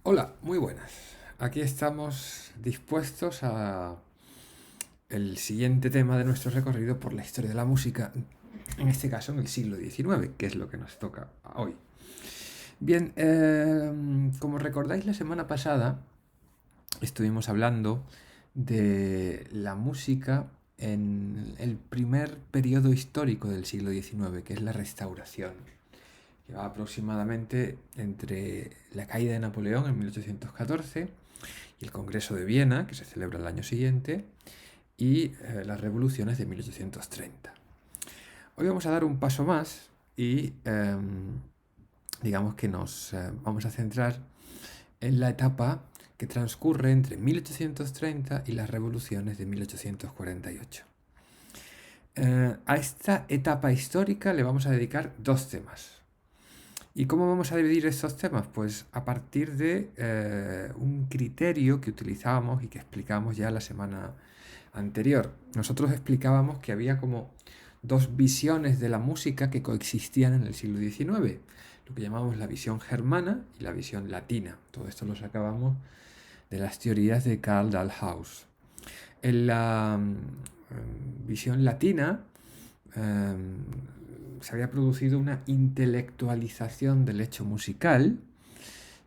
Hola, muy buenas. Aquí estamos dispuestos a el siguiente tema de nuestro recorrido por la historia de la música, en este caso en el siglo XIX, que es lo que nos toca hoy. Bien, como recordáis, la semana pasada estuvimos hablando de la música en el primer periodo histórico del siglo XIX, que es la Restauración, que va aproximadamente entre la caída de Napoleón en 1814 y el Congreso de Viena, que se celebra el año siguiente, y las revoluciones de 1830. Hoy vamos a dar un paso más y digamos que nos vamos a centrar en la etapa que transcurre entre 1830 y las revoluciones de 1848. A esta etapa histórica le vamos a dedicar dos temas. ¿Y cómo vamos a dividir estos temas? Pues a partir de un criterio que utilizábamos y que explicamos ya la semana anterior. Nosotros explicábamos que había como dos visiones de la música que coexistían en el siglo XIX, lo que llamamos la visión germana y la visión latina. Todo esto lo sacábamos de las teorías de Karl Dalhaus. En la visión latina se había producido una intelectualización del hecho musical.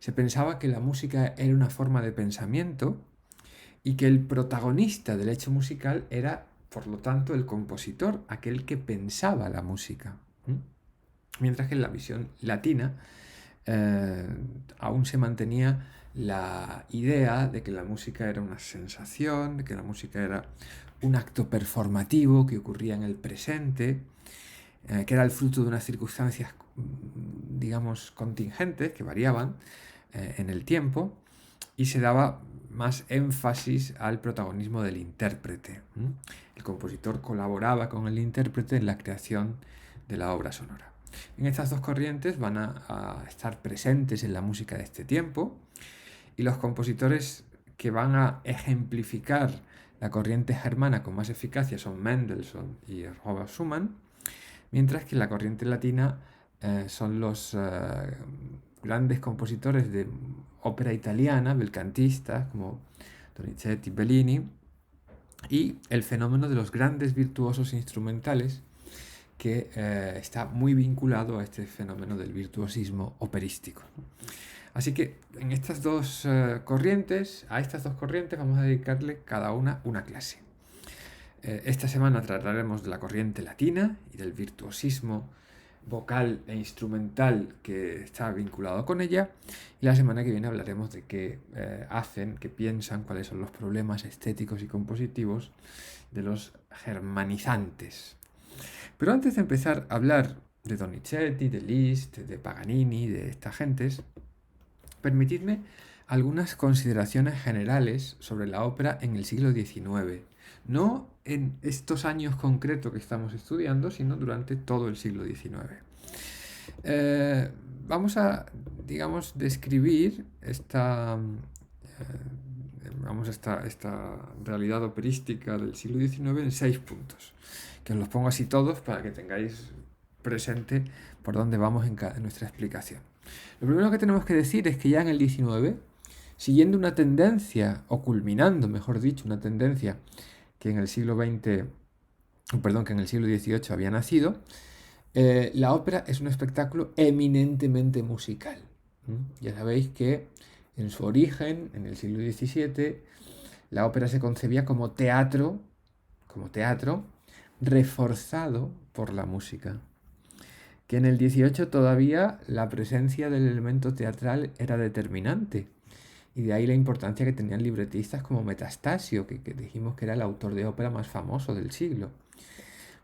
Se pensaba que la música era una forma de pensamiento y que el protagonista del hecho musical era, por lo tanto, el compositor, aquel que pensaba la música. Mientras que en la visión latina aún se mantenía la idea de que la música era una sensación, de que la música era un acto performativo que ocurría en el presente, que era el fruto de unas circunstancias, digamos, contingentes, que variaban en el tiempo, y se daba más énfasis al protagonismo del intérprete. El compositor colaboraba con el intérprete en la creación de la obra sonora. En estas dos corrientes van a estar presentes en la música de este tiempo, y los compositores que van a ejemplificar la corriente germana con más eficacia son Mendelssohn y Robert Schumann, mientras que la corriente latina son los grandes compositores de ópera italiana, belcantistas, como Donizetti, Bellini, y el fenómeno de los grandes virtuosos instrumentales, que está muy vinculado a este fenómeno del virtuosismo operístico. Así que en estas dos corrientes, a estas dos corrientes vamos a dedicarle cada una clase. Esta semana trataremos de la corriente latina y del virtuosismo vocal e instrumental que está vinculado con ella, y la semana que viene hablaremos de qué hacen, qué piensan, cuáles son los problemas estéticos y compositivos de los germanizantes. Pero antes de empezar a hablar de Donizetti, de Liszt, de Paganini, de estas gentes, permitidme algunas consideraciones generales sobre la ópera en el siglo XIX. No en estos años concretos que estamos estudiando, sino durante todo el siglo XIX. Vamos a, digamos, describir esta realidad operística del siglo XIX en 6 puntos, que os los pongo así todos para que tengáis presente por dónde vamos en nuestra explicación. Lo primero que tenemos que decir es que ya en el XIX, siguiendo una tendencia, o culminando, mejor dicho, una tendencia que en el siglo XX, perdón, que en el siglo XVIII había nacido, la ópera es un espectáculo eminentemente musical. Ya sabéis que en su origen, en el siglo XVII, la ópera se concebía como teatro reforzado por la música. Que en el XVIII todavía la presencia del elemento teatral era determinante. Y de ahí la importancia que tenían libretistas como Metastasio, que dijimos que era el autor de ópera más famoso del siglo.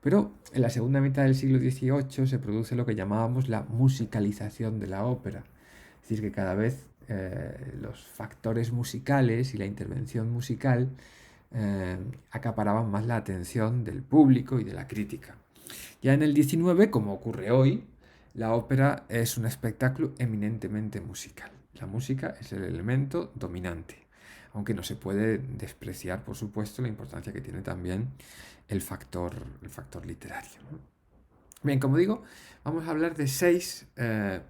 Pero en la segunda mitad del siglo XVIII se produce lo que llamábamos la musicalización de la ópera. Es decir, que cada vez los factores musicales y la intervención musical acaparaban más la atención del público y de la crítica. Ya en el XIX, como ocurre hoy, la ópera es un espectáculo eminentemente musical. La música es el elemento dominante, aunque no se puede despreciar, por supuesto, la importancia que tiene también el factor literario. Bien, como digo, vamos a hablar de 6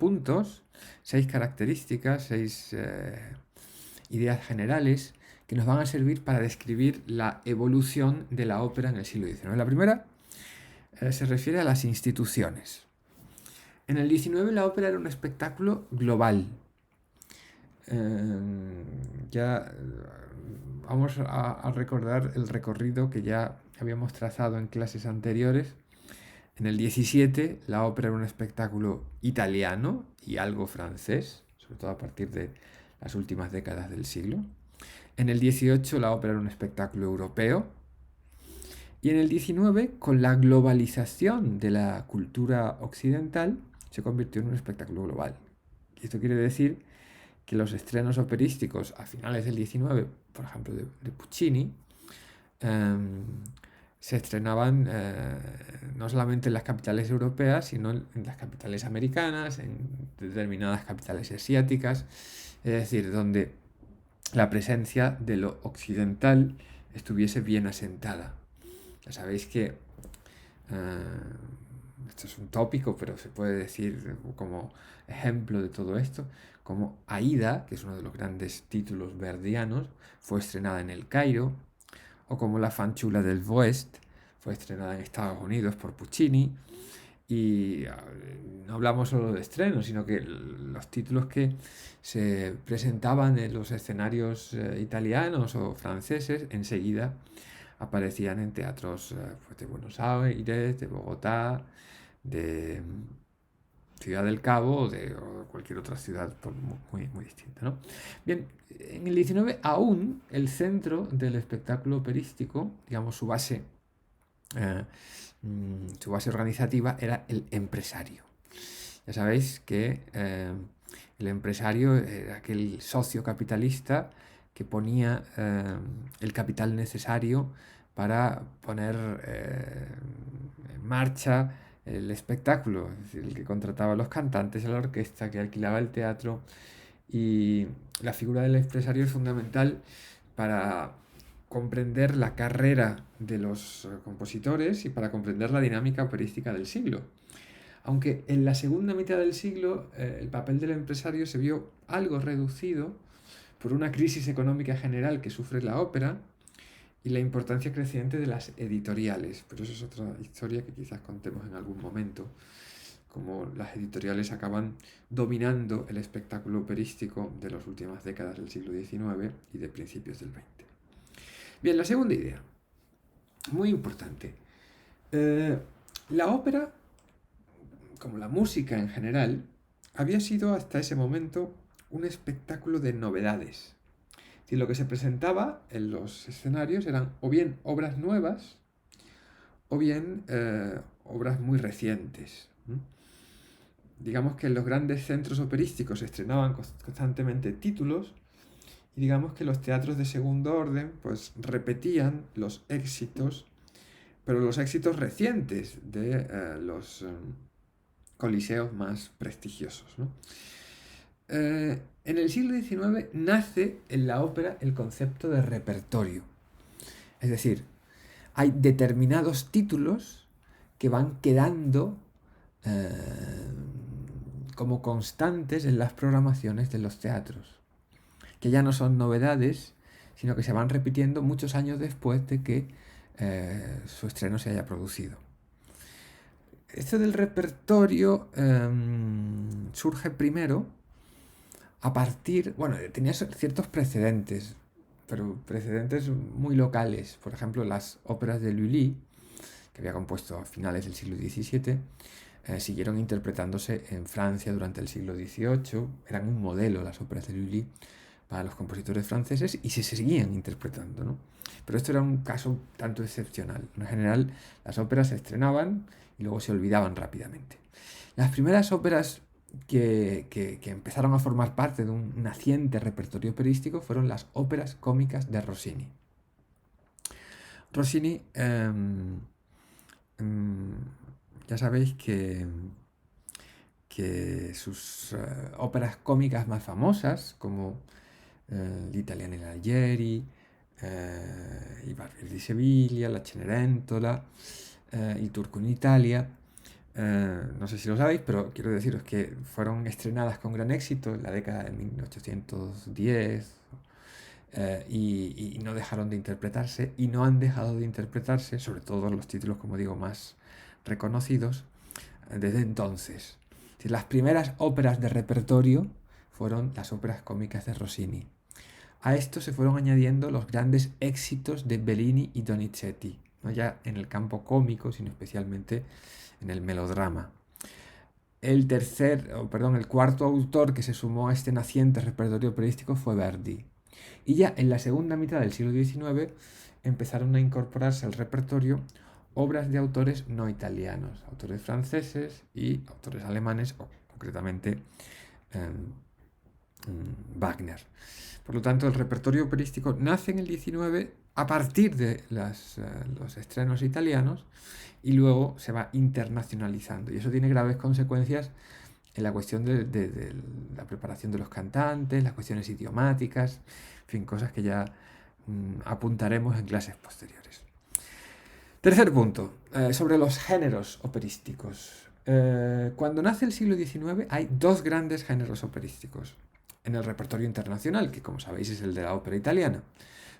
puntos, 6 características, 6 ideas generales que nos van a servir para describir la evolución de la ópera en el siglo XIX. La primera se refiere a las instituciones. En el XIX la ópera era un espectáculo global. Ya vamos a recordar el recorrido que ya habíamos trazado en clases anteriores. En el 17 la ópera era un espectáculo italiano y algo francés, sobre todo a partir de las últimas décadas del siglo. En el 18 la ópera era un espectáculo europeo. Y en el 19, con la globalización de la cultura occidental, se convirtió en un espectáculo global. Y esto quiere decir que los estrenos operísticos a finales del 19, por ejemplo de Puccini, se estrenaban no solamente en las capitales europeas, sino en las capitales americanas, en determinadas capitales asiáticas, es decir, donde la presencia de lo occidental estuviese bien asentada. Ya sabéis que esto es un tópico, pero se puede decir como ejemplo de todo esto, como Aida, que es uno de los grandes títulos verdianos, fue estrenada en El Cairo, o como La Fanciulla del West, fue estrenada en Estados Unidos por Puccini. Y no hablamos solo de estrenos, sino que los títulos que se presentaban en los escenarios italianos o franceses enseguida aparecían en teatros pues de Buenos Aires, de Bogotá, de Ciudad del Cabo o cualquier otra ciudad muy, muy distinta, ¿no? Bien, en el 19 aún el centro del espectáculo operístico, digamos eh, su base organizativa era el empresario. Ya sabéis que el empresario era aquel socio capitalista que ponía el capital necesario para poner en marcha el espectáculo, es decir, el que contrataba a los cantantes, a la orquesta, que alquilaba el teatro. Y la figura del empresario es fundamental para comprender la carrera de los compositores y para comprender la dinámica operística del siglo. Aunque en la segunda mitad del siglo el papel del empresario se vio algo reducido por una crisis económica general que sufre la ópera y la importancia creciente de las editoriales. Pero eso es otra historia que quizás contemos en algún momento, como las editoriales acaban dominando el espectáculo operístico de las últimas décadas del siglo XIX y de principios del XX. Bien, la segunda idea, muy importante. La ópera, como la música en general, había sido hasta ese momento un espectáculo de novedades. Es decir, lo que se presentaba en los escenarios eran o bien obras nuevas o bien obras muy recientes. Digamos que en los grandes centros operísticos se estrenaban constantemente títulos y digamos que los teatros de segundo orden pues repetían los éxitos, pero los éxitos recientes de los coliseos más prestigiosos, ¿no? En el siglo XIX nace en la ópera el concepto de repertorio. Es decir, hay determinados títulos que van quedando como constantes en las programaciones de los teatros, que ya no son novedades, sino que se van repitiendo muchos años después de que su estreno se haya producido. Esto del repertorio surge primero a partir, bueno, tenía ciertos precedentes, pero precedentes muy locales. Por ejemplo, las óperas de Lully, que había compuesto a finales del siglo XVII, siguieron interpretándose en Francia durante el siglo XVIII. Eran un modelo las óperas de Lully para los compositores franceses y se seguían interpretando, ¿no? Pero esto era un caso tanto excepcional. En general, las óperas se estrenaban y luego se olvidaban rápidamente. Las primeras óperas que empezaron a formar parte de un naciente repertorio operístico fueron las óperas cómicas de Rossini. Rossini, ya sabéis que sus óperas cómicas más famosas, como L'Italiano in Algeri, I Barbieri di Sevilla, La Cenerentola, Il Turco in Italia, No sé si lo sabéis, pero quiero deciros que fueron estrenadas con gran éxito en la década de 1810 y no dejaron de interpretarse y no han dejado de interpretarse, sobre todo los títulos, como digo, más reconocidos, desde entonces. Las primeras óperas de repertorio fueron las óperas cómicas de Rossini. A esto se fueron añadiendo los grandes éxitos de Bellini y Donizetti, no ya en el campo cómico, sino especialmente en el melodrama. El cuarto autor que se sumó a este naciente repertorio operístico fue Verdi. Y ya en la segunda mitad del siglo XIX empezaron a incorporarse al repertorio obras de autores no italianos, autores franceses y autores alemanes, o concretamente Wagner. Por lo tanto, el repertorio operístico nace en el XIX a partir de los estrenos italianos y luego se va internacionalizando. Y eso tiene graves consecuencias en la cuestión de la preparación de los cantantes, las cuestiones idiomáticas, en fin, cosas que ya apuntaremos en clases posteriores. Tercer punto, sobre los géneros operísticos. Cuando nace el siglo XIX hay dos grandes géneros operísticos en el repertorio internacional, que como sabéis es el de la ópera italiana.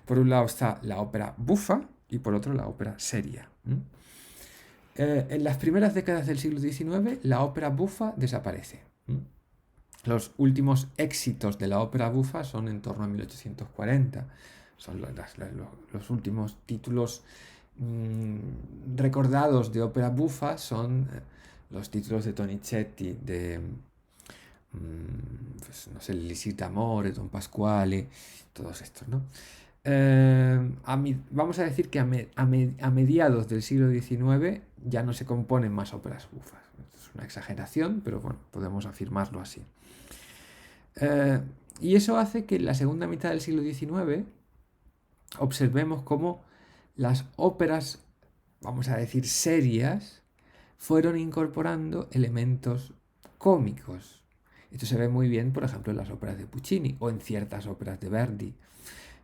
Por un lado está la ópera bufa y por otro la ópera seria. En las primeras décadas del siglo XIX la ópera bufa desaparece. Los últimos éxitos de la ópera bufa son en torno a 1840. Son los últimos títulos recordados de ópera bufa son los títulos de Donizetti, de pues, no sé, Lisita Amore, Don Pasquale, todos estos, ¿no? Vamos a decir que a mediados del siglo XIX ya no se componen más óperas bufas. Es una exageración, pero bueno, podemos afirmarlo así. Y eso hace que en la segunda mitad del siglo XIX observemos cómo las óperas, vamos a decir, serias, fueron incorporando elementos cómicos. Esto se ve muy bien, por ejemplo, en las óperas de Puccini o en ciertas óperas de Verdi.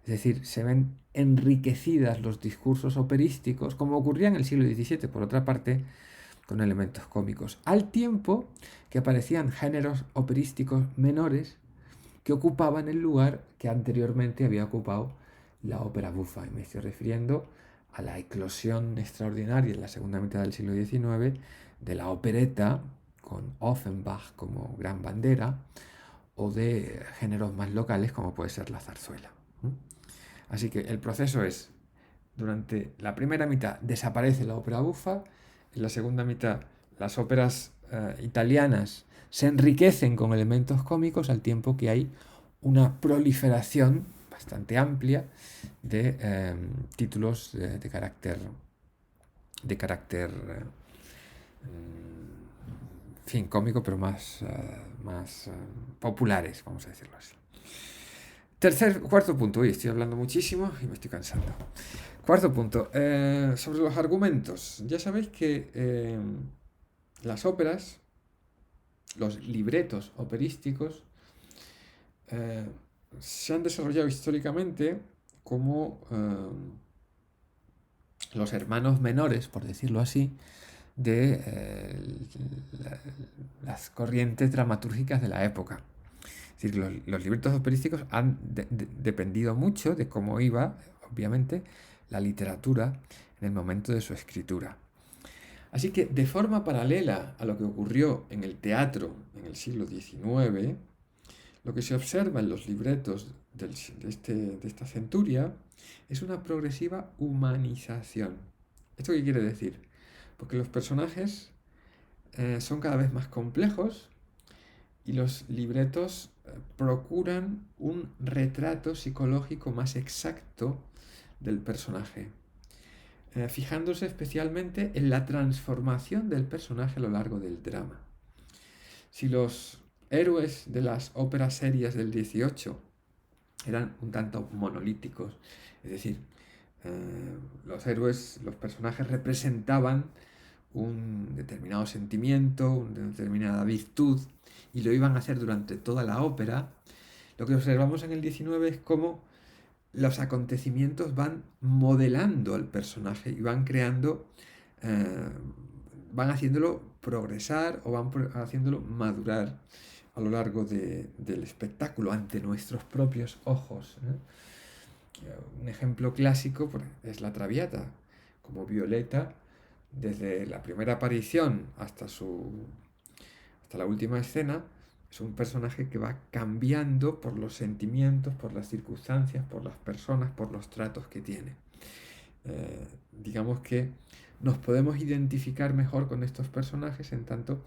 Es decir, se ven enriquecidas los discursos operísticos, como ocurría en el siglo XVII, por otra parte, con elementos cómicos, al tiempo que aparecían géneros operísticos menores que ocupaban el lugar que anteriormente había ocupado la ópera bufa. Y me estoy refiriendo a la eclosión extraordinaria en la segunda mitad del siglo XIX de la opereta, con Offenbach como gran bandera, o de géneros más locales como puede ser la zarzuela. Así que el proceso es, durante la primera mitad desaparece la ópera bufa, en la segunda mitad las óperas italianas se enriquecen con elementos cómicos al tiempo que hay una proliferación bastante amplia de títulos de carácter en fin, cómico, pero más populares, vamos a decirlo así. Cuarto punto, estoy hablando muchísimo y me estoy cansando. Cuarto punto, sobre los argumentos. Ya sabéis que las óperas, los libretos operísticos, se han desarrollado históricamente como los hermanos menores, por decirlo así, de las corrientes dramatúrgicas de la época. Es decir, los libretos operísticos han dependido mucho de cómo iba, obviamente, la literatura en el momento de su escritura. Así que, de forma paralela a lo que ocurrió en el teatro en el siglo XIX, lo que se observa en los libretos de esta centuria es una progresiva humanización. ¿Esto qué quiere decir? Porque los personajes son cada vez más complejos y los libretos procuran un retrato psicológico más exacto del personaje, fijándose especialmente en la transformación del personaje a lo largo del drama. Si los héroes de las óperas serias del XVIII eran un tanto monolíticos, es decir, los personajes representaban un determinado sentimiento, una determinada virtud, y lo iban a hacer durante toda la ópera. Lo que observamos en el XIX es cómo los acontecimientos van modelando al personaje y van creando, van haciéndolo progresar o van haciéndolo madurar a lo largo del espectáculo ante nuestros propios ojos, ¿eh? Un ejemplo clásico es la Traviata, como Violeta, desde la primera aparición hasta la última escena, es un personaje que va cambiando por los sentimientos, por las circunstancias, por las personas, por los tratos que tiene. Digamos que nos podemos identificar mejor con estos personajes en tanto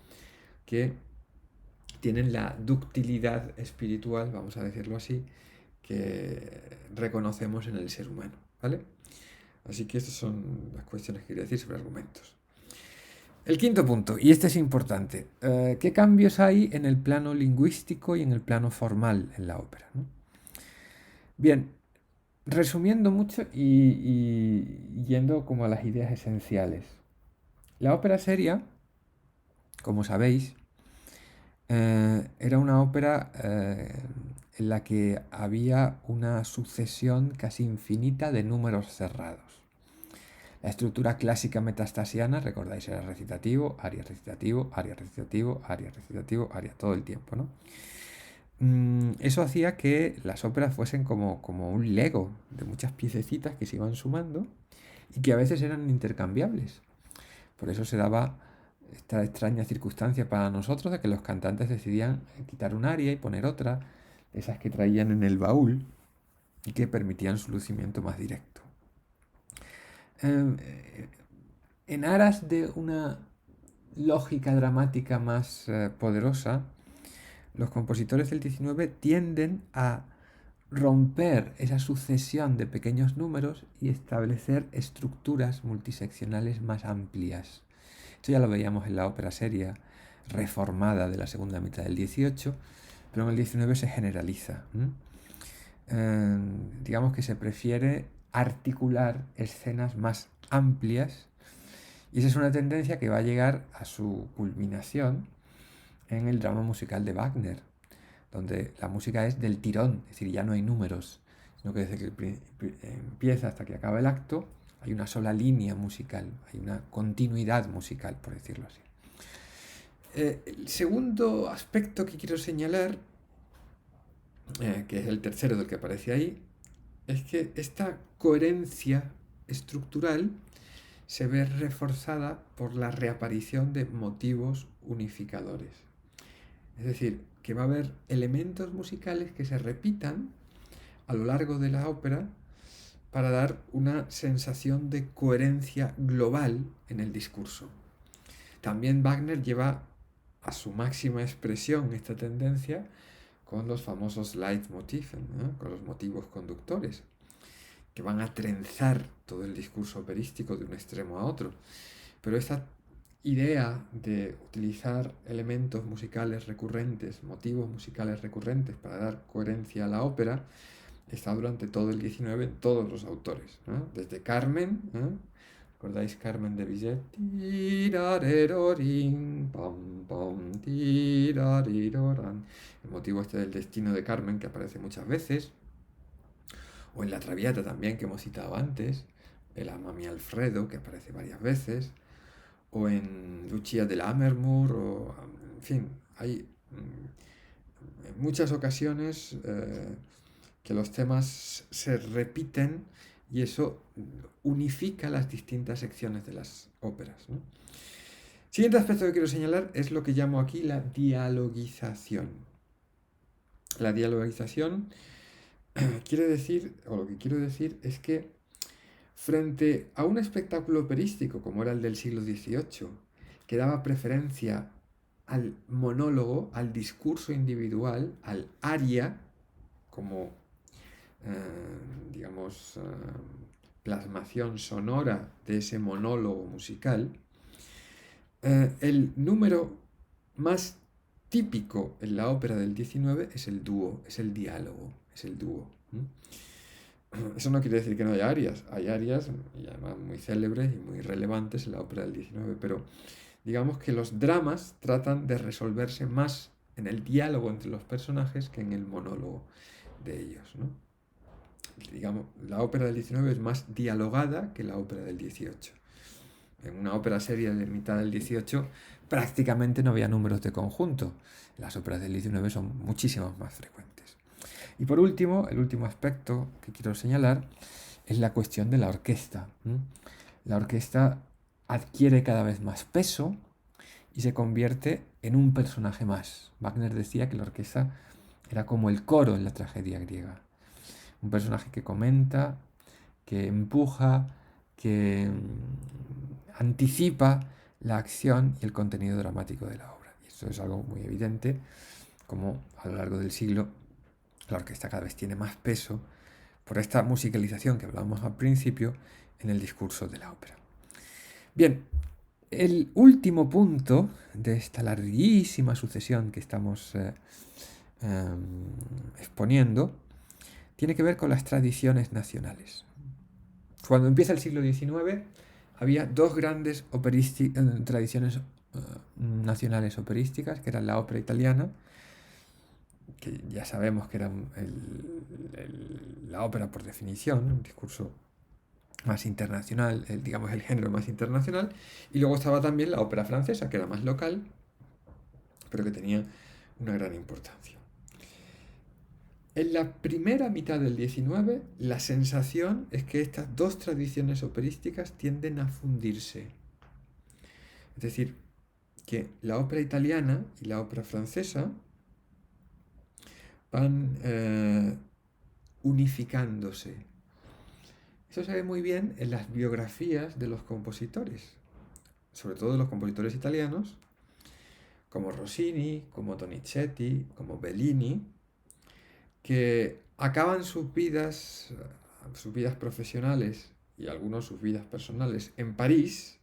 que tienen la ductilidad espiritual, vamos a decirlo así, que reconocemos en el ser humano, ¿vale? Así que estas son las cuestiones que quería decir sobre argumentos. El quinto punto, y este es importante, ¿qué cambios hay en el plano lingüístico y en el plano formal en la ópera, ¿no? Bien, resumiendo mucho y yendo como a las ideas esenciales. La ópera seria, como sabéis, era una ópera en la que había una sucesión casi infinita de números cerrados. La estructura clásica metastasiana, recordáis, era recitativo, aria, recitativo, aria, recitativo, aria, recitativo, aria, todo el tiempo, ¿no? Eso hacía que las óperas fuesen como un Lego de muchas piececitas que se iban sumando y que a veces eran intercambiables. Por eso se daba esta extraña circunstancia para nosotros de que los cantantes decidían quitar un aria y poner otra, de esas que traían en el baúl y que permitían su lucimiento más directo. En aras de una lógica dramática más poderosa, los compositores del XIX tienden a romper esa sucesión de pequeños números y establecer estructuras multiseccionales más amplias. Esto ya lo veíamos en la ópera seria reformada de la segunda mitad del XVIII, pero en el XIX se generaliza. Digamos que se prefiere articular escenas más amplias y esa es una tendencia que va a llegar a su culminación en el drama musical de Wagner, donde la música es del tirón, es decir, ya no hay números, sino que desde que empieza hasta que acaba el acto hay una sola línea musical, hay una continuidad musical, por decirlo así. El segundo aspecto que quiero señalar, que es el tercero del que aparece ahí, es que esta coherencia estructural se ve reforzada por la reaparición de motivos unificadores. Es decir, que va a haber elementos musicales que se repitan a lo largo de la ópera para dar una sensación de coherencia global en el discurso. También Wagner lleva a su máxima expresión esta tendencia con los famosos Leitmotiven, ¿no? Con los motivos conductores, que van a trenzar todo el discurso operístico de un extremo a otro. Pero esta idea de utilizar elementos musicales recurrentes, motivos musicales recurrentes para dar coherencia a la ópera, está durante todo el XIX en todos los autores, ¿no? Desde Carmen, ¿no? ¿Recordáis Carmen de Bizet? El motivo este del destino de Carmen, que aparece muchas veces, o en la Traviata también, que hemos citado antes, el Ama mi Alfredo, que aparece varias veces, o en Lucia de Lammermoor, o en fin, hay en muchas ocasiones que los temas se repiten y eso unifica las distintas secciones de las óperas, ¿no? Siguiente aspecto que quiero señalar es lo que llamo aquí la dialogización. La dialogización quiere decir, o lo que quiero decir es que frente a un espectáculo operístico como era el del siglo XVIII, que daba preferencia al monólogo, al discurso individual, al aria, como, digamos, plasmación sonora de ese monólogo musical, el número más típico en la ópera del XIX es el dúo, es el diálogo, es el dúo. Eso no quiere decir que no haya arias, hay arias y además muy célebres y muy relevantes en la ópera del XIX, pero digamos que los dramas tratan de resolverse más en el diálogo entre los personajes que en el monólogo de ellos, ¿no? Digamos, la ópera del XIX es más dialogada que la ópera del XVIII. en una ópera seria de mitad del 18 prácticamente no había números de conjunto. Las óperas del 19 son muchísimo más frecuentes. Y por último, el último aspecto que quiero señalar es la cuestión de la orquesta. La orquesta adquiere cada vez más peso y se convierte en un personaje más. Wagner decía que la orquesta era como el coro en la tragedia griega. Un personaje que comenta, que empuja, que anticipa la acción y el contenido dramático de la obra. Y esto es algo muy evidente, como a lo largo del siglo la orquesta cada vez tiene más peso por esta musicalización que hablábamos al principio en el discurso de la ópera. Bien, el último punto de esta larguísima sucesión que estamos exponiendo tiene que ver con las tradiciones nacionales. Cuando empieza el siglo XIX había dos grandes tradiciones nacionales operísticas, que eran la ópera italiana, que ya sabemos que era la ópera por definición, un discurso más internacional, digamos el género más internacional, y luego estaba también la ópera francesa, que era más local, pero que tenía una gran importancia. En la primera mitad del XIX, la sensación es que estas dos tradiciones operísticas tienden a fundirse. Es decir, que la ópera italiana y la ópera francesa van unificándose. Eso se ve muy bien en las biografías de los compositores, sobre todo de los compositores italianos, como Rossini, como Donizetti, como Bellini, que acaban sus vidas profesionales y algunos sus vidas personales en París,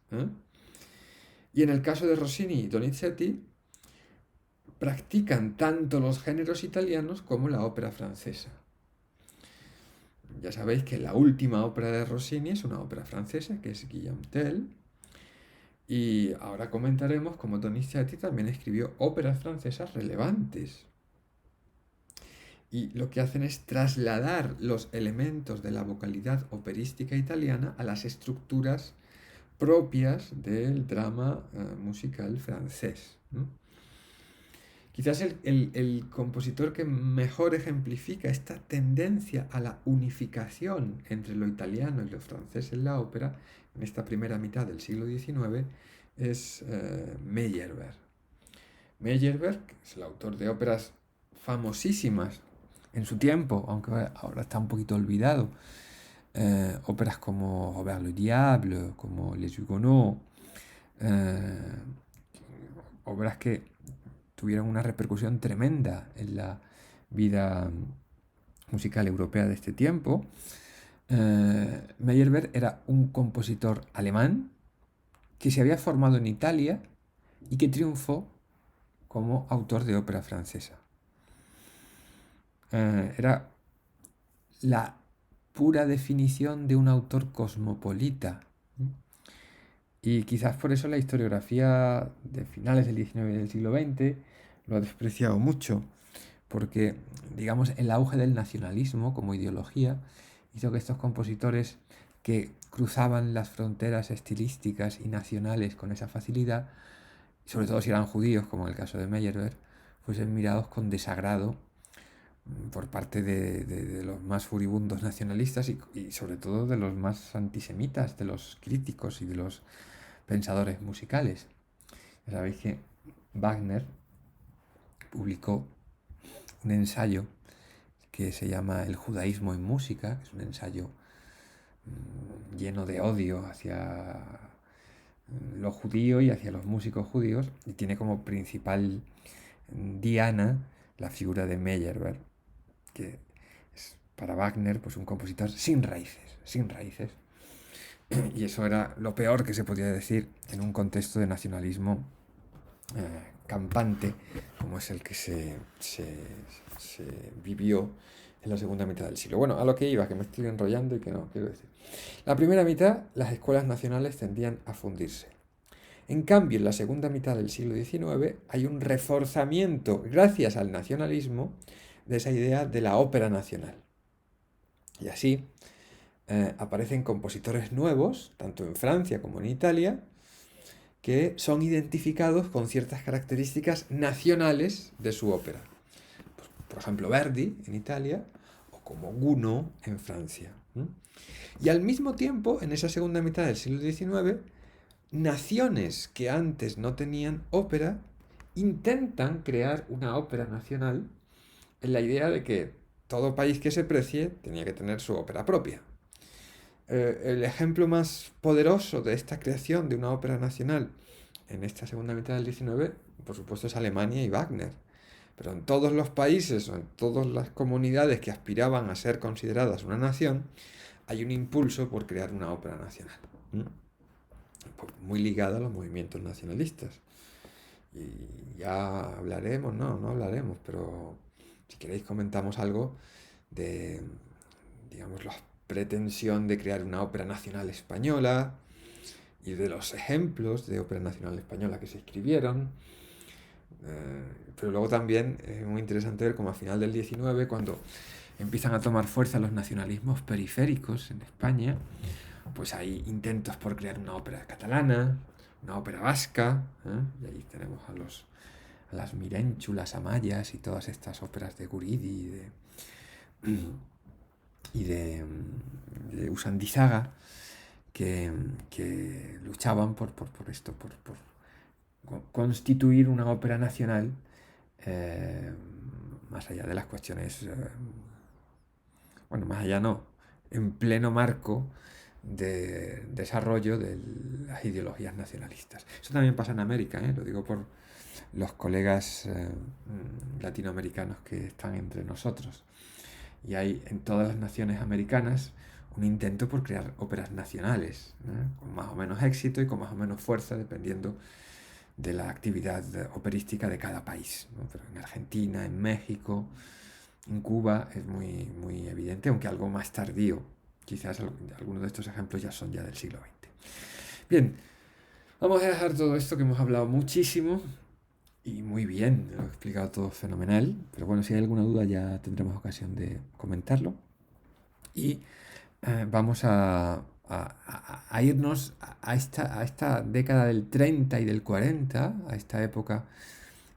y en el caso de Rossini y Donizetti, practican tanto los géneros italianos como la ópera francesa. Ya sabéis que la última ópera de Rossini es una ópera francesa, que es Guillaume Tell, y ahora comentaremos cómo Donizetti también escribió óperas francesas relevantes. Y lo que hacen es trasladar los elementos de la vocalidad operística italiana a las estructuras propias del drama musical francés. Quizás el compositor que mejor ejemplifica esta tendencia a la unificación entre lo italiano y lo francés en la ópera, en esta primera mitad del siglo XIX, es Meyerbeer. Meyerbeer, que es el autor de óperas famosísimas en su tiempo, aunque ahora está un poquito olvidado, óperas como Robert le Diable, como Les Huguenots, obras que tuvieron una repercusión tremenda en la vida musical europea de este tiempo. Meyerbeer era un compositor alemán que se había formado en Italia y que triunfó como autor de ópera francesa. Era la pura definición de un autor cosmopolita. Y quizás por eso la historiografía de finales del XIX y del siglo XX lo ha despreciado mucho, porque, digamos, el auge del nacionalismo como ideología hizo que estos compositores que cruzaban las fronteras estilísticas y nacionales con esa facilidad, sobre todo si eran judíos, como en el caso de Meyerbeer, fuesen mirados con desagrado por parte de los más furibundos nacionalistas y sobre todo de los más antisemitas, de los críticos y de los pensadores musicales. Ya sabéis que Wagner publicó un ensayo que se llama El judaísmo en música, que es un ensayo lleno de odio hacia lo judío y hacia los músicos judíos, y tiene como principal diana la figura de Meyerbeer, que es para Wagner pues un compositor sin raíces. Y eso era lo peor que se podía decir en un contexto de nacionalismo campante, como es el que se vivió en la segunda mitad del siglo. Bueno, a lo que iba, que me estoy enrollando y que no, quiero decir. La primera mitad, las escuelas nacionales tendían a fundirse. En cambio, en la segunda mitad del siglo XIX hay un reforzamiento, gracias al nacionalismo, de esa idea de la ópera nacional. Y así aparecen compositores nuevos, tanto en Francia como en Italia, que son identificados con ciertas características nacionales de su ópera. Pues, por ejemplo, Verdi en Italia o como Gounod en Francia. Y al mismo tiempo, en esa segunda mitad del siglo XIX, naciones que antes no tenían ópera intentan crear una ópera nacional en la idea de que todo país que se precie tenía que tener su ópera propia. El ejemplo más poderoso de esta creación de una ópera nacional en esta segunda mitad del XIX, por supuesto, es Alemania y Wagner. Pero en todos los países o en todas las comunidades que aspiraban a ser consideradas una nación, hay un impulso por crear una ópera nacional. Muy ligada a los movimientos nacionalistas. Y ya hablaremos, no hablaremos, pero si queréis comentamos algo de, digamos, la pretensión de crear una ópera nacional española y de los ejemplos de ópera nacional española que se escribieron. Pero luego también es muy interesante ver cómo a final del XIX, cuando empiezan a tomar fuerza los nacionalismos periféricos en España, pues hay intentos por crear una ópera catalana, una ópera vasca, y ahí tenemos a las Mirenchu, las Amayas y todas estas óperas de Guridi y de Usandizaga que luchaban por esto, por constituir una ópera nacional, más allá de las cuestiones, bueno, más allá no, en pleno marco de desarrollo de las ideologías nacionalistas. Eso también pasa en América, lo digo por los colegas latinoamericanos que están entre nosotros. Y hay en todas las naciones americanas un intento por crear óperas nacionales, con más o menos éxito y con más o menos fuerza, dependiendo de la actividad operística de cada país. Pero en Argentina, en México, en Cuba es muy, muy evidente, aunque algo más tardío. Quizás algunos de estos ejemplos ya son ya del siglo XX. Bien, vamos a dejar todo esto que hemos hablado muchísimo y muy bien, lo he explicado todo fenomenal, pero bueno, si hay alguna duda ya tendremos ocasión de comentarlo. Y vamos a irnos a esta década del 30 y del 40, a esta época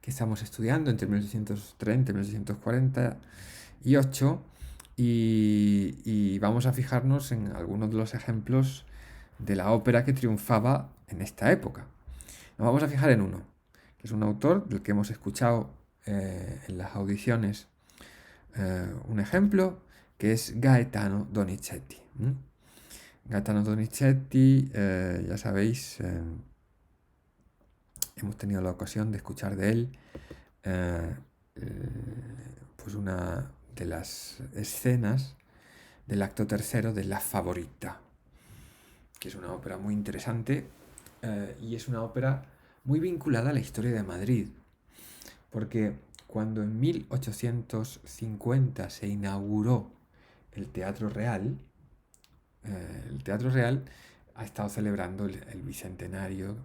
que estamos estudiando, entre 1830 y 1848, y vamos a fijarnos en algunos de los ejemplos de la ópera que triunfaba en esta época. Nos vamos a fijar en uno, que es un autor del que hemos escuchado en las audiciones un ejemplo, que es Gaetano Donizetti. Gaetano Donizetti, ya sabéis, hemos tenido la ocasión de escuchar de él pues una de las escenas del acto tercero de La Favorita, que es una ópera muy interesante y es una ópera muy vinculada a la historia de Madrid, porque cuando en 1850 se inauguró el Teatro Real ha estado celebrando el bicentenario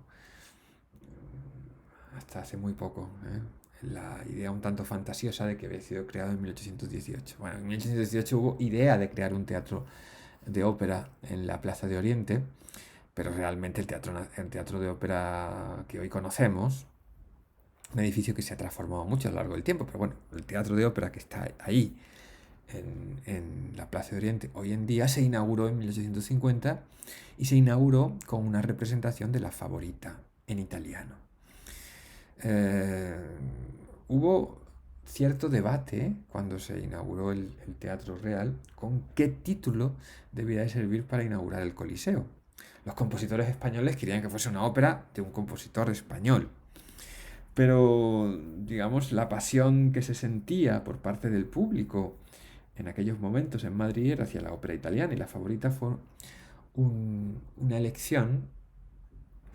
hasta hace muy poco. La idea un tanto fantasiosa de que había sido creado en 1818. Bueno, en 1818 hubo idea de crear un teatro de ópera en la Plaza de Oriente, pero realmente el teatro de ópera que hoy conocemos, un edificio que se ha transformado mucho a lo largo del tiempo, pero bueno, el teatro de ópera que está ahí en la Plaza de Oriente hoy en día se inauguró en 1850 y se inauguró con una representación de La Favorita en italiano. Hubo cierto debate cuando se inauguró el Teatro Real con qué título debía de servir para inaugurar el Coliseo. Los compositores españoles querían que fuese una ópera de un compositor español, pero digamos la pasión que se sentía por parte del público en aquellos momentos en Madrid era hacia la ópera italiana, y La Favorita fue una elección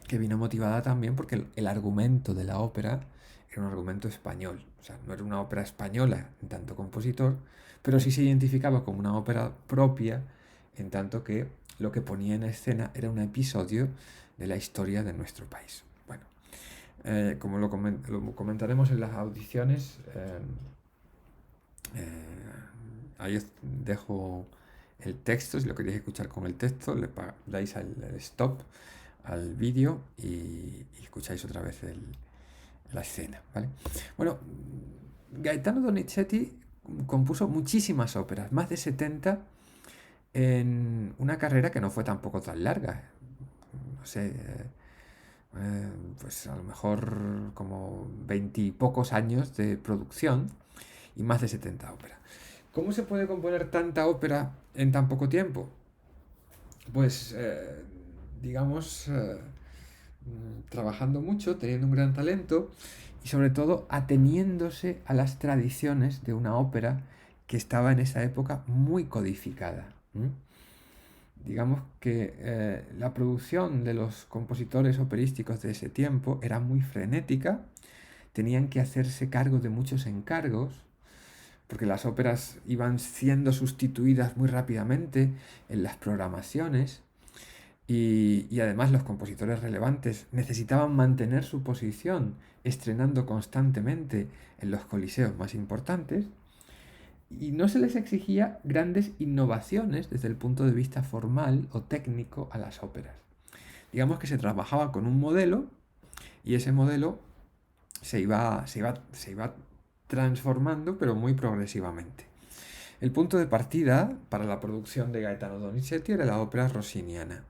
que vino motivada también porque el argumento de la ópera era un argumento español. O sea, no era una ópera española en tanto compositor, pero sí se identificaba como una ópera propia, en tanto que lo que ponía en escena era un episodio de la historia de nuestro país. Bueno, como lo comentaremos en las audiciones, ahí os dejo el texto. Si lo queréis escuchar con el texto, le dais al stop al vídeo y escucháis otra vez la escena, ¿vale? Bueno, Gaetano Donizetti compuso muchísimas óperas, más de 70, en una carrera que no fue tampoco tan larga. No sé, pues a lo mejor como 20 y pocos años de producción y más de 70 óperas. ¿Cómo se puede componer tanta ópera en tan poco tiempo? Pues, digamos, trabajando mucho, teniendo un gran talento y sobre todo ateniéndose a las tradiciones de una ópera que estaba en esa época muy codificada. Digamos que la producción de los compositores operísticos de ese tiempo era muy frenética, tenían que hacerse cargo de muchos encargos, porque las óperas iban siendo sustituidas muy rápidamente en las programaciones y además los compositores relevantes necesitaban mantener su posición estrenando constantemente en los coliseos más importantes y no se les exigía grandes innovaciones desde el punto de vista formal o técnico a las óperas. Digamos que se trabajaba con un modelo y ese modelo se iba transformando, pero muy progresivamente. El punto de partida para la producción de Gaetano Donizetti era la ópera rossiniana.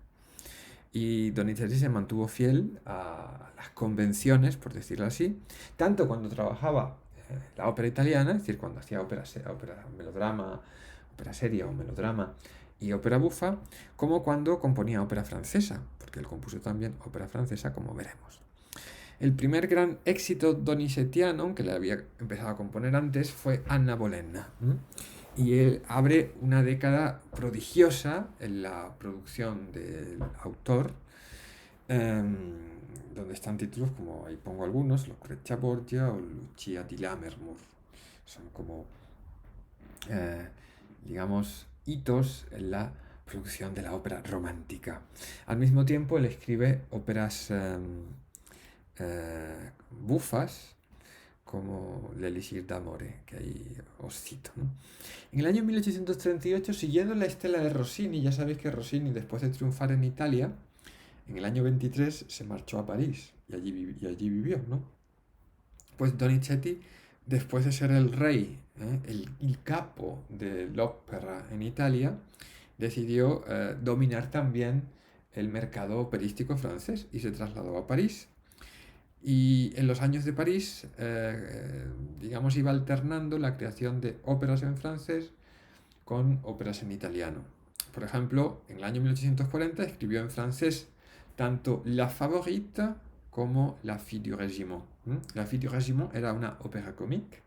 Y Donizetti se mantuvo fiel a las convenciones, por decirlo así, tanto cuando trabajaba la ópera italiana, es decir, cuando hacía ópera melodrama, ópera seria o melodrama y ópera bufa, como cuando componía ópera francesa, porque él compuso también ópera francesa, como veremos. El primer gran éxito donizettiano, aunque le había empezado a componer antes, fue Anna Bolena. Y él abre una década prodigiosa en la producción del autor, donde están títulos como, ahí pongo algunos, Lucrezia Borgia o Lucia di Lammermoor. Son como, eh, digamos, hitos en la producción de la ópera romántica. Al mismo tiempo, él escribe óperas bufas, como l'Elixir d'Amore, que ahí os cito, ¿no? En el año 1838, siguiendo la estela de Rossini, ya sabéis que Rossini, después de triunfar en Italia, en el año 23 se marchó a París y allí vivió, ¿no? Pues Donizetti, después de ser el rey, el capo de l'ópera en Italia, decidió dominar también el mercado operístico francés y se trasladó a París. Y en los años de París, digamos, iba alternando la creación de óperas en francés con óperas en italiano. Por ejemplo, en el año 1840 escribió en francés tanto La Favorite como La Fille du Régiment. La Fille du Régiment era una ópera comique,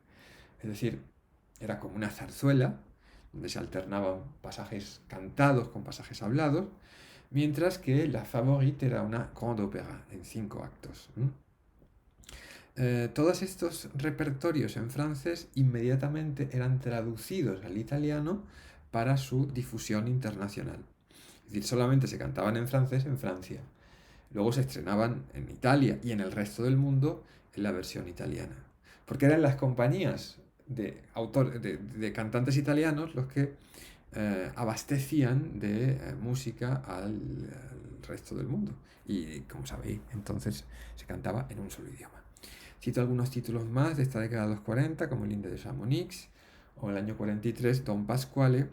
es decir, era como una zarzuela, donde se alternaban pasajes cantados con pasajes hablados, mientras que La Favorite era una grande ópera en 5 actos. Todos estos repertorios en francés inmediatamente eran traducidos al italiano para su difusión internacional. Es decir, solamente se cantaban en francés en Francia. Luego se estrenaban en Italia y en el resto del mundo en la versión italiana. Porque eran las compañías de cantantes italianos los que abastecían de música al resto del mundo. Y como sabéis, entonces se cantaba en un solo idioma. Cito algunos títulos más de esta década de los 40, como el Inde de Chamonix, o el año 43, Don Pasquale,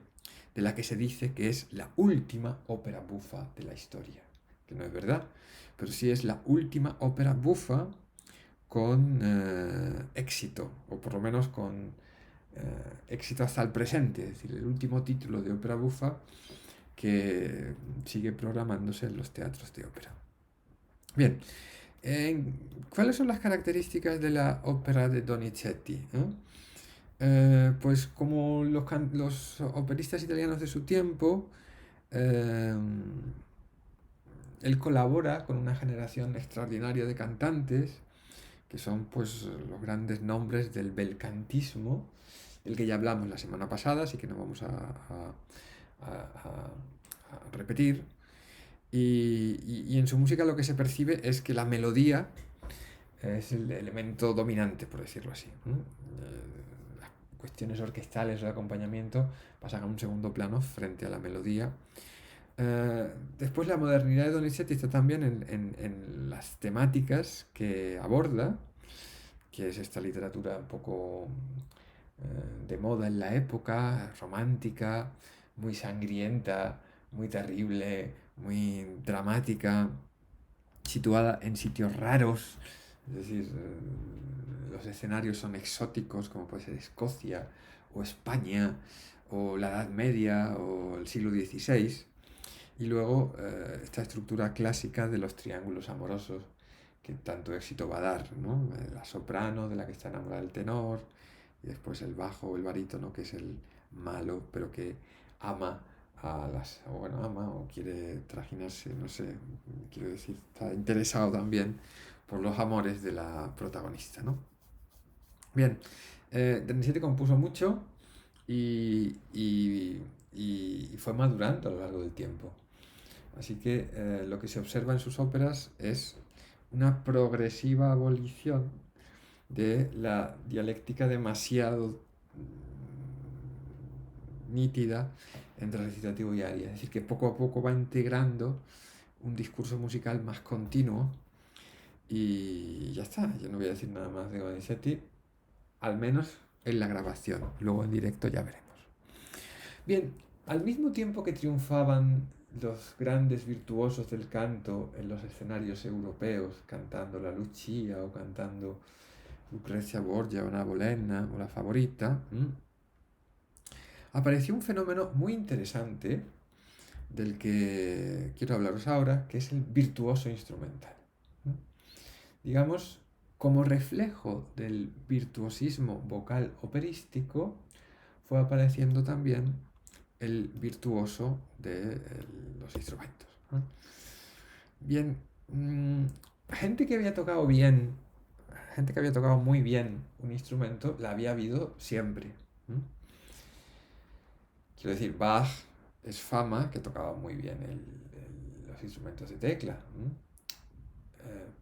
de la que se dice que es la última ópera bufa de la historia. Que no es verdad, pero sí es la última ópera bufa con éxito, o por lo menos con éxito hasta el presente, es decir, el último título de ópera bufa que sigue programándose en los teatros de ópera. Bien, ¿cuáles son las características de la ópera de Donizetti? Pues como los operistas italianos de su tiempo, él colabora con una generación extraordinaria de cantantes, que son pues los grandes nombres del belcantismo, del que ya hablamos la semana pasada, así que no vamos a repetir. Y en su música lo que se percibe es que la melodía es el elemento dominante, por decirlo así. Las cuestiones orquestales o de acompañamiento pasan a un segundo plano frente a la melodía, Después la modernidad de Donizetti está también en las temáticas que aborda, que es esta literatura un poco de moda en la época, romántica, muy sangrienta, muy terrible, muy dramática, situada en sitios raros, es decir, los escenarios son exóticos, como puede ser Escocia o España o la Edad Media o el siglo XVI. Y luego esta estructura clásica de los triángulos amorosos que tanto éxito va a dar, ¿no? La soprano de la que está enamorada el tenor, y después el bajo o el barítono que es el malo, pero que ama a las, o bueno, ama o quiere trajinarse, no sé, quiero decir, está interesado también por los amores de la protagonista, ¿no? Bien, Donizetti compuso mucho y fue madurando a lo largo del tiempo. Así que lo que se observa en sus óperas es una progresiva abolición de la dialéctica demasiado nítida entre recitativo y aria. Es decir, que poco a poco va integrando un discurso musical más continuo y ya está. Yo no voy a decir nada más de Donizetti, al menos en la grabación. Luego en directo ya veremos. Bien, al mismo tiempo que triunfaban los grandes virtuosos del canto en los escenarios europeos, cantando la Lucia o cantando Lucrezia Borgia o Una Bolena o La Favorita, apareció un fenómeno muy interesante del que quiero hablaros ahora, que es el virtuoso instrumental. Digamos, como reflejo del virtuosismo vocal operístico, fue apareciendo también el virtuoso de los instrumentos. Bien, gente que había tocado bien, gente que había tocado muy bien un instrumento, la había habido siempre. Quiero decir, Bach es fama que tocaba muy bien los instrumentos de tecla.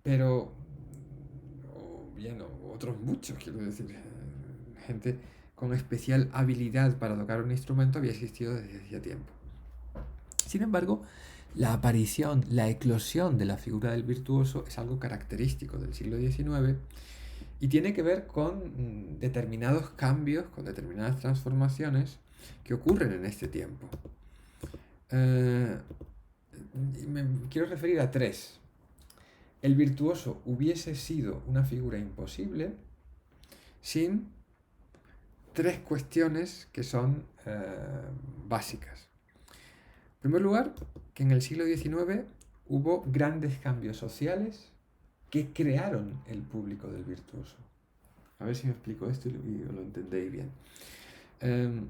Pero, o bien, otros muchos, quiero decir, gente con especial habilidad para tocar un instrumento había existido desde hacía tiempo. Sin embargo, la aparición, la eclosión de la figura del virtuoso es algo característico del siglo XIX y tiene que ver con determinados cambios, con determinadas transformaciones que ocurren en este tiempo. Me quiero referir a tres. El virtuoso hubiese sido una figura imposible sin tres cuestiones que son básicas. En primer lugar, que en el siglo XIX hubo grandes cambios sociales que crearon el público del virtuoso. A ver si me explico esto y lo entendéis bien. El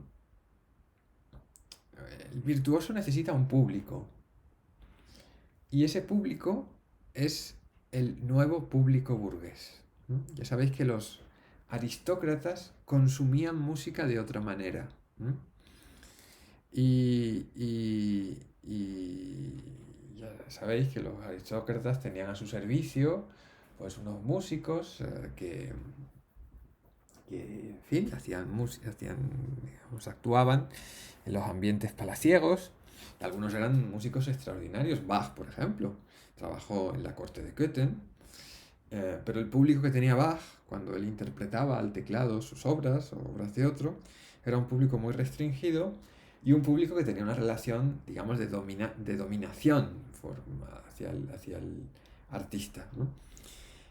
virtuoso necesita un público y ese público es el nuevo público burgués. Ya sabéis que los aristócratas consumían música de otra manera. Y ya sabéis que los aristócratas tenían a su servicio pues unos músicos que, en fin, hacían música, digamos, actuaban en los ambientes palaciegos. Algunos eran músicos extraordinarios. Bach, por ejemplo, trabajó en la corte de Köthen. Pero el público que tenía Bach, cuando él interpretaba al teclado sus obras o obras de otro, era un público muy restringido y un público que tenía una relación, digamos, de dominación hacia el artista, ¿no?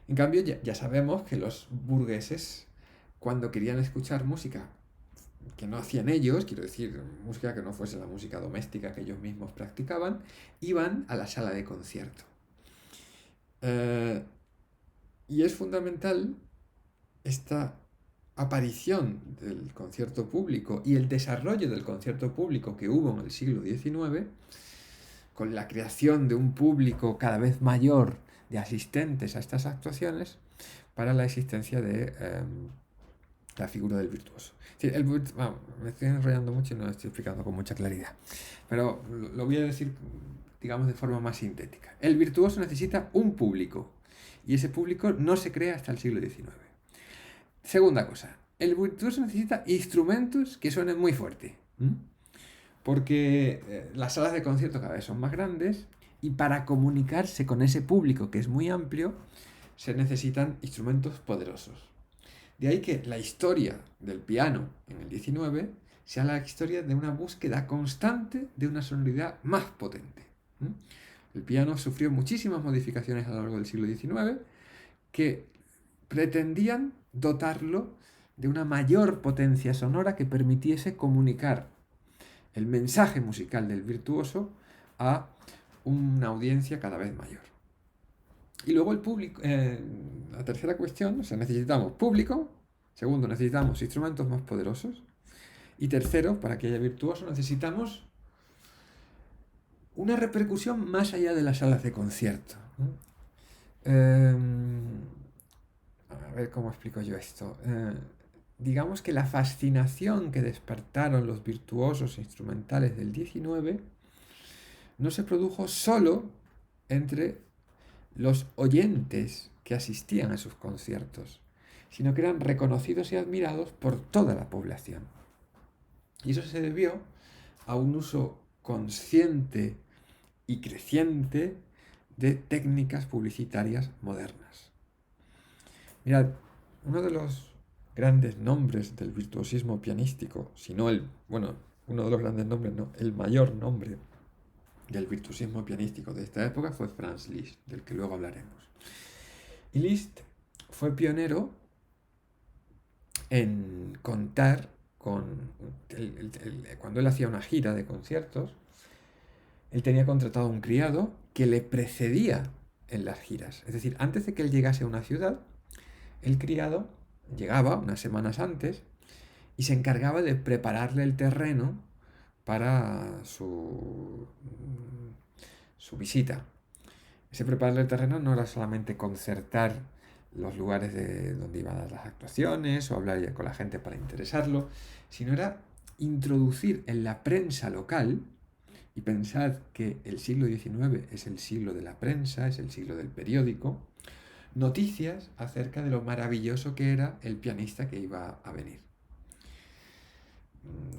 En cambio, ya sabemos que los burgueses, cuando querían escuchar música que no hacían ellos, quiero decir, música que no fuese la música doméstica que ellos mismos practicaban, iban a la sala de concierto. Y es fundamental esta aparición del concierto público y el desarrollo del concierto público que hubo en el siglo XIX, con la creación de un público cada vez mayor de asistentes a estas actuaciones, para la existencia de la figura del virtuoso. Sí, me estoy enrollando mucho y no lo estoy explicando con mucha claridad, pero lo voy a decir, digamos, de forma más sintética. El virtuoso necesita un público y ese público no se crea hasta el siglo XIX. Segunda cosa, el virtuoso necesita instrumentos que suenen muy fuerte. porque las salas de concierto cada vez son más grandes y para comunicarse con ese público que es muy amplio se necesitan instrumentos poderosos. De ahí que la historia del piano en el 19 sea la historia de una búsqueda constante de una sonoridad más potente. El piano sufrió muchísimas modificaciones a lo largo del siglo XIX que pretendían dotarlo de una mayor potencia sonora que permitiese comunicar el mensaje musical del virtuoso a una audiencia cada vez mayor. Y luego el público, la tercera cuestión, o sea, necesitamos público, segundo, necesitamos instrumentos más poderosos, y tercero, para que haya virtuoso, necesitamos una repercusión más allá de las salas de concierto. A ver cómo explico yo esto. Digamos que la fascinación que despertaron los virtuosos instrumentales del 19 no se produjo solo entre los oyentes que asistían a sus conciertos, sino que eran reconocidos y admirados por toda la población. Y eso se debió a un uso consciente y creciente de técnicas publicitarias modernas. Mirad, uno de los grandes nombres del virtuosismo pianístico, si no uno de los grandes nombres, no, el mayor nombre del virtuosismo pianístico de esta época fue Franz Liszt, del que luego hablaremos. Y Liszt fue pionero en contar con... cuando él hacía una gira de conciertos, él tenía contratado a un criado que le precedía en las giras. Es decir, antes de que él llegase a una ciudad, el criado llegaba unas semanas antes y se encargaba de prepararle el terreno para su visita. Ese prepararle el terreno no era solamente concertar los lugares donde iban a dar las actuaciones o hablar con la gente para interesarlo, sino era introducir en la prensa local, y pensad que el siglo XIX es el siglo de la prensa, es el siglo del periódico, noticias acerca de lo maravilloso que era el pianista que iba a venir.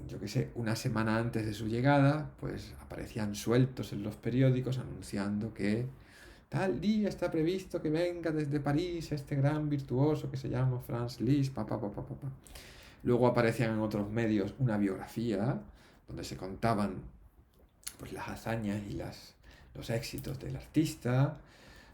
Yo qué sé, una semana antes de su llegada, pues aparecían sueltos en los periódicos anunciando que tal día está previsto que venga desde París este gran virtuoso que se llama Franz Liszt, Luego aparecían en otros medios una biografía donde se contaban pues las hazañas y los éxitos del artista.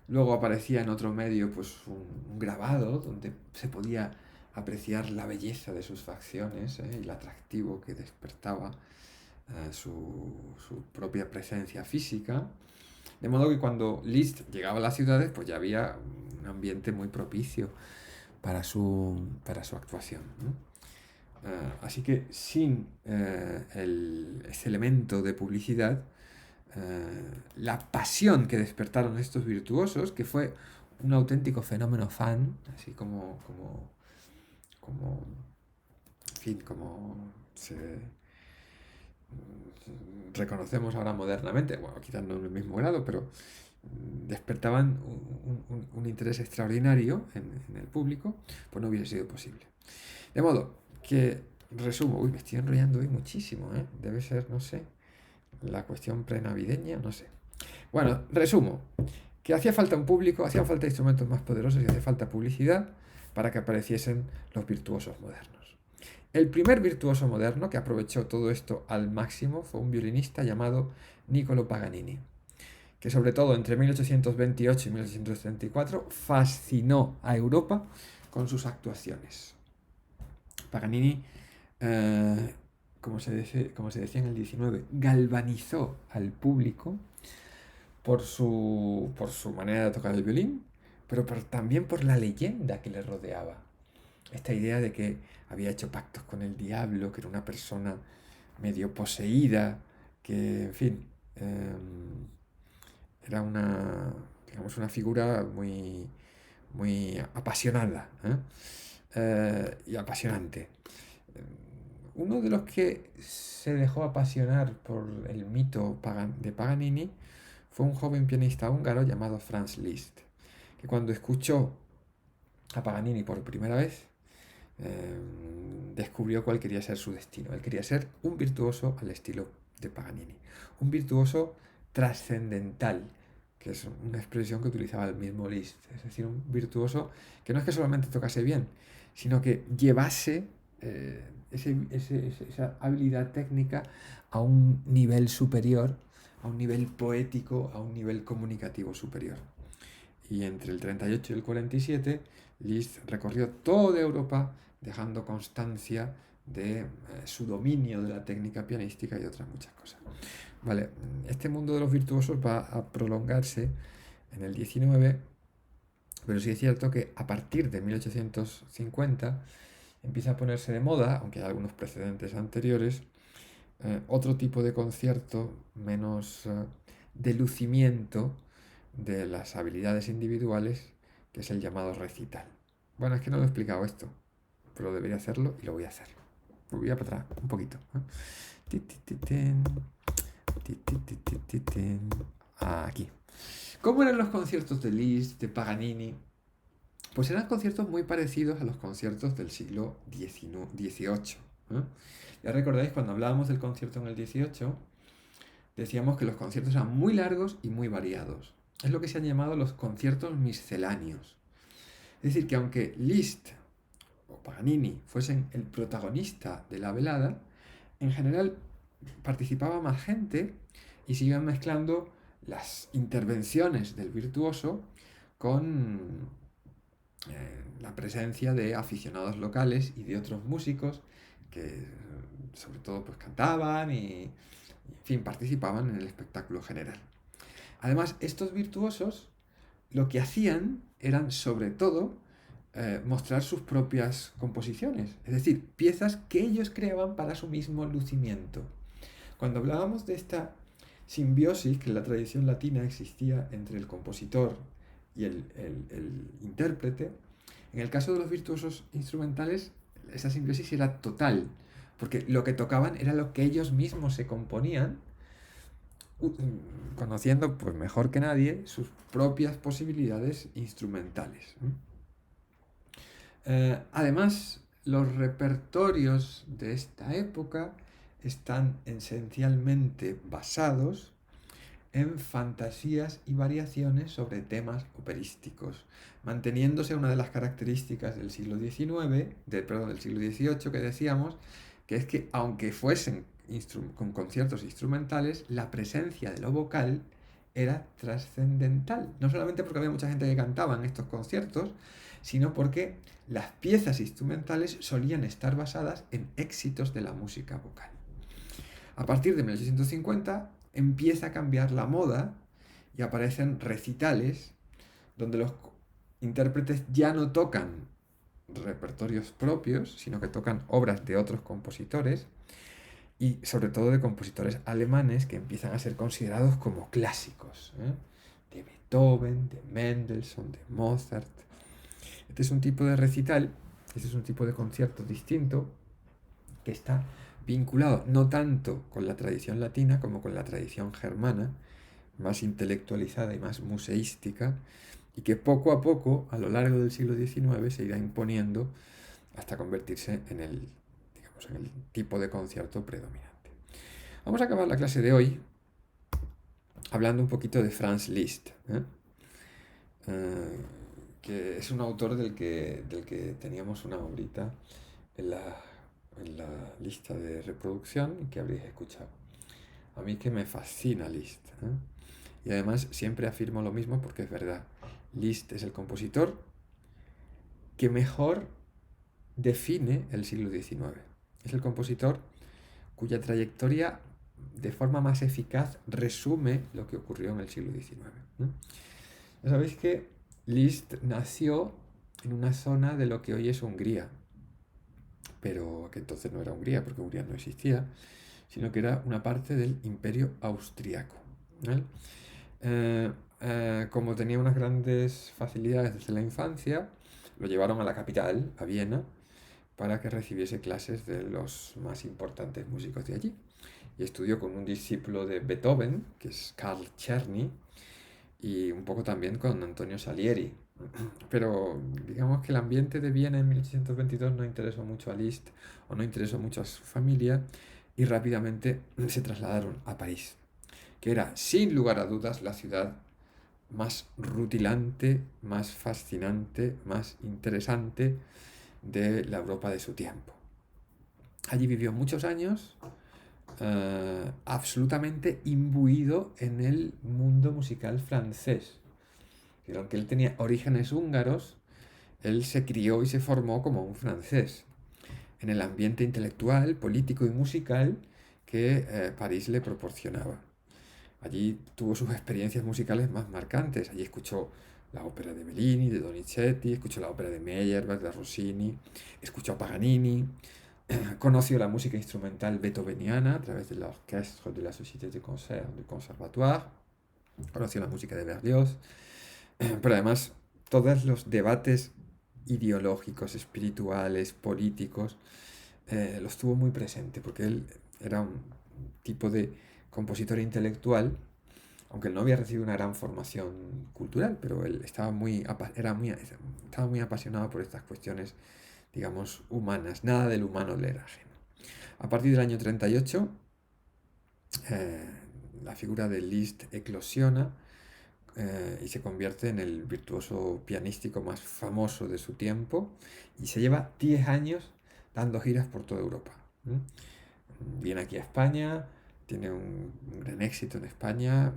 Luego aparecía en otro medio pues un grabado donde se podía apreciar la belleza de sus facciones y el atractivo que despertaba su propia presencia física. De modo que cuando Liszt llegaba a las ciudades, pues ya había un ambiente muy propicio para su actuación, ¿no? Así que sin ese elemento de publicidad, la pasión que despertaron estos virtuosos, que fue un auténtico fenómeno fan, así como en fin, como reconocemos ahora modernamente, bueno, quizás no en el mismo grado, pero despertaban un interés extraordinario en el público, pues no hubiese sido posible. De modo que, resumo, me estoy enrollando hoy muchísimo, debe ser, no sé, la cuestión prenavideña, no sé. Bueno, resumo, que hacía falta un público, hacían falta instrumentos más poderosos y hacía falta publicidad para que apareciesen los virtuosos modernos. El primer virtuoso moderno que aprovechó todo esto al máximo fue un violinista llamado Niccolo Paganini, que sobre todo entre 1828 y 1834 fascinó a Europa con sus actuaciones. Paganini, como se decía en el 19, galvanizó al público por su manera de tocar el violín, pero también por la leyenda que le rodeaba. Esta idea de que había hecho pactos con el diablo, que era una persona medio poseída, que, en fin, era una figura muy, muy apasionada y apasionante. Uno de los que se dejó apasionar por el mito de Paganini fue un joven pianista húngaro llamado Franz Liszt, que cuando escuchó a Paganini por primera vez, descubrió cuál quería ser su destino. Él quería ser un virtuoso al estilo de Paganini. Un virtuoso trascendental, que es una expresión que utilizaba el mismo Liszt. Es decir, un virtuoso que no es que solamente tocase bien, sino que llevase esa habilidad técnica a un nivel superior, a un nivel poético, a un nivel comunicativo superior. Y entre el 38 y el 47, Liszt recorrió toda Europa dejando constancia de su dominio de la técnica pianística y otras muchas cosas. Vale, este mundo de los virtuosos va a prolongarse en el 19, pero sí es cierto que a partir de 1850 empieza a ponerse de moda, aunque hay algunos precedentes anteriores, otro tipo de concierto menos de lucimiento de las habilidades individuales, que es el llamado recital. Bueno, es que no lo he explicado esto, pero debería hacerlo y lo voy a hacer. Voy a para atrás un poquito. Aquí. ¿Cómo eran los conciertos de Liszt, de Paganini? Pues eran conciertos muy parecidos a los conciertos del siglo XVIII. Ya recordáis, cuando hablábamos del concierto en el XVIII, decíamos que los conciertos eran muy largos y muy variados. Es lo que se han llamado los conciertos misceláneos. Es decir, que aunque Liszt o Paganini fuesen el protagonista de la velada, en general participaba más gente y se iban mezclando las intervenciones del virtuoso con la presencia de aficionados locales y de otros músicos que sobre todo pues cantaban y en fin, participaban en el espectáculo general. Además, estos virtuosos lo que hacían eran sobre todo mostrar sus propias composiciones, es decir, piezas que ellos creaban para su mismo lucimiento. Cuando hablábamos de esta simbiosis que en la tradición latina existía entre el compositor y el intérprete, en el caso de los virtuosos instrumentales, esa simbiosis era total, porque lo que tocaban era lo que ellos mismos se componían, conociendo pues mejor que nadie sus propias posibilidades instrumentales. Además, los repertorios de esta época están esencialmente basados en fantasías y variaciones sobre temas operísticos, manteniéndose una de las características del siglo XIX, del siglo XVIII que decíamos, que es que aunque fuesen con conciertos instrumentales, la presencia de lo vocal era trascendental. No solamente porque había mucha gente que cantaba en estos conciertos, sino porque las piezas instrumentales solían estar basadas en éxitos de la música vocal. A partir de 1850 empieza a cambiar la moda y aparecen recitales donde los intérpretes ya no tocan repertorios propios, sino que tocan obras de otros compositores y sobre todo de compositores alemanes que empiezan a ser considerados como clásicos, de Beethoven, de Mendelssohn, de Mozart. Este es un tipo de recital, este es un tipo de concierto distinto que está vinculado no tanto con la tradición latina como con la tradición germana, más intelectualizada y más museística, y que poco a poco, a lo largo del siglo XIX, se irá imponiendo hasta convertirse en el tipo de concierto predominante. Vamos a acabar la clase de hoy hablando un poquito de Franz Liszt, que es un autor del que teníamos una obrita en la lista de reproducción y que habréis escuchado. A mí que me fascina Liszt. Y además siempre afirmo lo mismo porque es verdad. Liszt es el compositor que mejor define el siglo XIX. Es el compositor cuya trayectoria de forma más eficaz resume lo que ocurrió en el siglo XIX. Ya sabéis que Liszt nació en una zona de lo que hoy es Hungría, pero que entonces no era Hungría, porque Hungría no existía, sino que era una parte del Imperio Austriaco. Como tenía unas grandes facilidades desde la infancia, lo llevaron a la capital, a Viena, para que recibiese clases de los más importantes músicos de allí. Y estudió con un discípulo de Beethoven, que es Carl Czerny, y un poco también con Antonio Salieri. Pero digamos que el ambiente de Viena en 1822 no interesó mucho a Liszt, o no interesó mucho a su familia, y rápidamente se trasladaron a París, que era sin lugar a dudas la ciudad más rutilante, más fascinante, más interesante de la Europa de su tiempo. Allí vivió muchos años, absolutamente imbuido en el mundo musical francés. Y aunque él tenía orígenes húngaros, él se crió y se formó como un francés, en el ambiente intelectual, político y musical que París le proporcionaba. Allí tuvo sus experiencias musicales más marcantes. Allí escuchó la ópera de Bellini, de Donizetti, escuchó la ópera de Meyerbeer, de Rossini, escuchó a Paganini, conoció la música instrumental beethoveniana a través de la Orchestre de la Société de Concert du Conservatoire, conoció la música de Berlioz, pero además todos los debates ideológicos, espirituales, políticos, los tuvo muy presente, porque él era un tipo de compositor intelectual, aunque él no había recibido una gran formación cultural, pero él estaba estaba muy apasionado por estas cuestiones, digamos, humanas. Nada del humano le era ajeno. A partir del año 38, eh, la figura de Liszt eclosiona y se convierte en el virtuoso pianístico más famoso de su tiempo y se lleva 10 años dando giras por toda Europa. Viene aquí a España, tiene un gran éxito en España,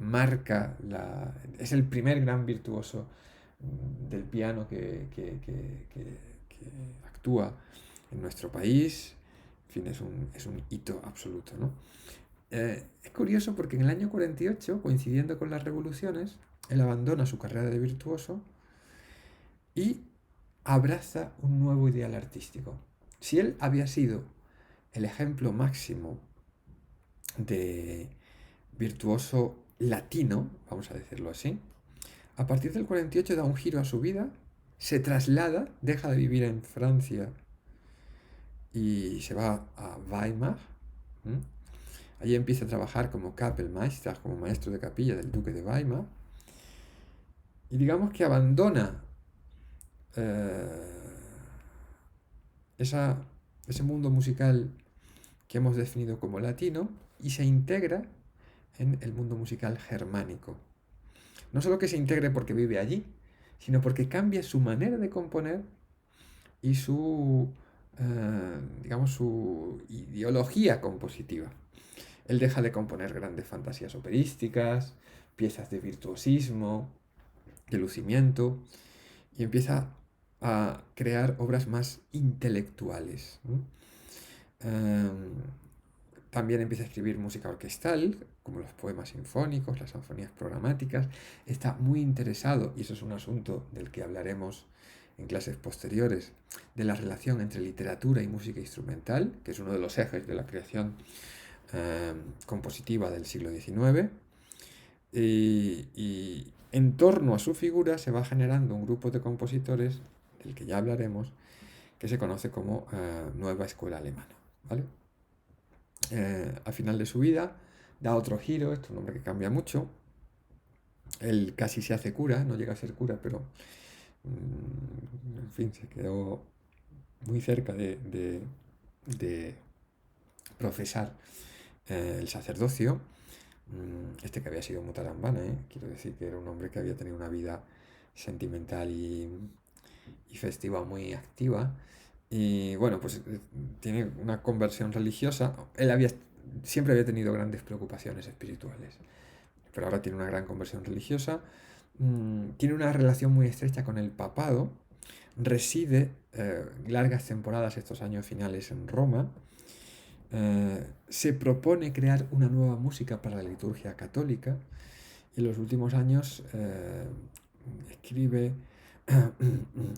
es el primer gran virtuoso del piano que actúa en nuestro país. En fin, es un hito absoluto, ¿no? Es curioso porque en el año 48, coincidiendo con las revoluciones, él abandona su carrera de virtuoso y abraza un nuevo ideal artístico. Si él había sido el ejemplo máximo de virtuoso latino, vamos a decirlo así, a partir del 48 da un giro a su vida, se traslada, deja de vivir en Francia y se va a Weimar. Allí empieza a trabajar como Kapellmeister, como maestro de capilla del duque de Weimar. Y digamos que abandona eh, ese mundo musical que hemos definido como latino y se integra en el mundo musical germánico. No solo que se integre porque vive allí, sino porque cambia su manera de componer y digamos, su ideología compositiva. Él deja de componer grandes fantasías operísticas, piezas de virtuosismo, de lucimiento, y empieza a crear obras más intelectuales. También empieza a escribir música orquestal, como los poemas sinfónicos, las sinfonías programáticas. Está muy interesado, y eso es un asunto del que hablaremos en clases posteriores, de la relación entre literatura y música instrumental, que es uno de los ejes de la creación compositiva del siglo XIX. Y en torno a su figura se va generando un grupo de compositores, del que ya hablaremos, que se conoce como Nueva Escuela Alemana. ¿Vale? Al final de su vida da otro giro, esto es un hombre que cambia mucho. Él casi se hace cura, no llega a ser cura, pero en fin, se quedó muy cerca de profesar el sacerdocio. Este que había sido Mutarambana, quiero decir que era un hombre que había tenido una vida sentimental y festiva muy activa. Y bueno, pues tiene una conversión religiosa. Siempre había tenido grandes preocupaciones espirituales, pero ahora tiene una gran conversión religiosa. Tiene una relación muy estrecha con el papado. Reside largas temporadas estos años finales en Roma. Se propone crear una nueva música para la liturgia católica y en los últimos años escribe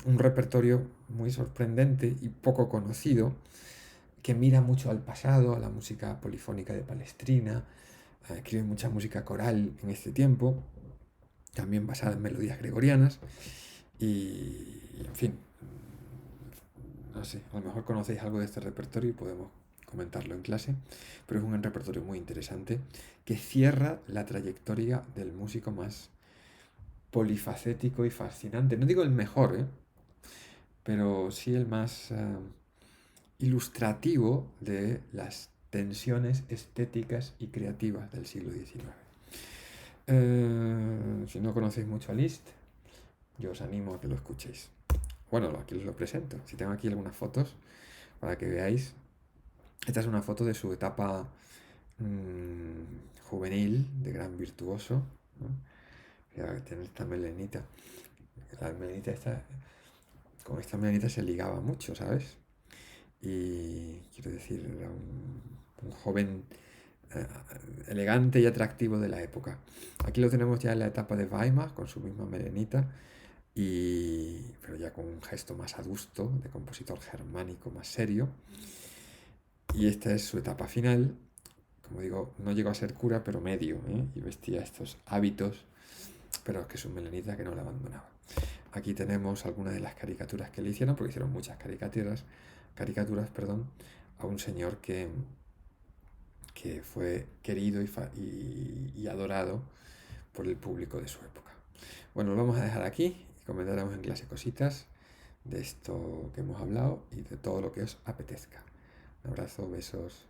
un repertorio muy sorprendente y poco conocido que mira mucho al pasado, a la música polifónica de Palestrina, escribe mucha música coral en este tiempo, también basada en melodías gregorianas y en fin, no sé, a lo mejor conocéis algo de este repertorio y podemos comentarlo en clase, pero es un repertorio muy interesante que cierra la trayectoria del músico más polifacético y fascinante. No digo el mejor, pero sí el más ilustrativo de las tensiones estéticas y creativas del siglo XIX. Si no conocéis mucho a Liszt, yo os animo a que lo escuchéis. Bueno, aquí os lo presento. Si tengo aquí algunas fotos para que veáis. Esta es una foto de su etapa juvenil, de gran virtuoso, ¿no? Fíjate, tiene esta melenita. La melenita esta, con esta melenita se ligaba mucho, ¿sabes? Y quiero decir, era un joven eh, elegante y atractivo de la época. Aquí lo tenemos ya en la etapa de Weimar, con su misma melenita, pero ya con un gesto más adusto, de compositor germánico más serio. Y esta es su etapa final. Como digo, no llegó a ser cura, pero medio, ¿eh? Y vestía estos hábitos, pero es que su melenita que no la abandonaba. Aquí tenemos algunas de las caricaturas que le hicieron, porque hicieron muchas caricaturas, perdón, a un señor que fue querido y adorado por el público de su época. Bueno, lo vamos a dejar aquí y comentaremos en clase cositas de esto que hemos hablado y de todo lo que os apetezca. Un abrazo, besos.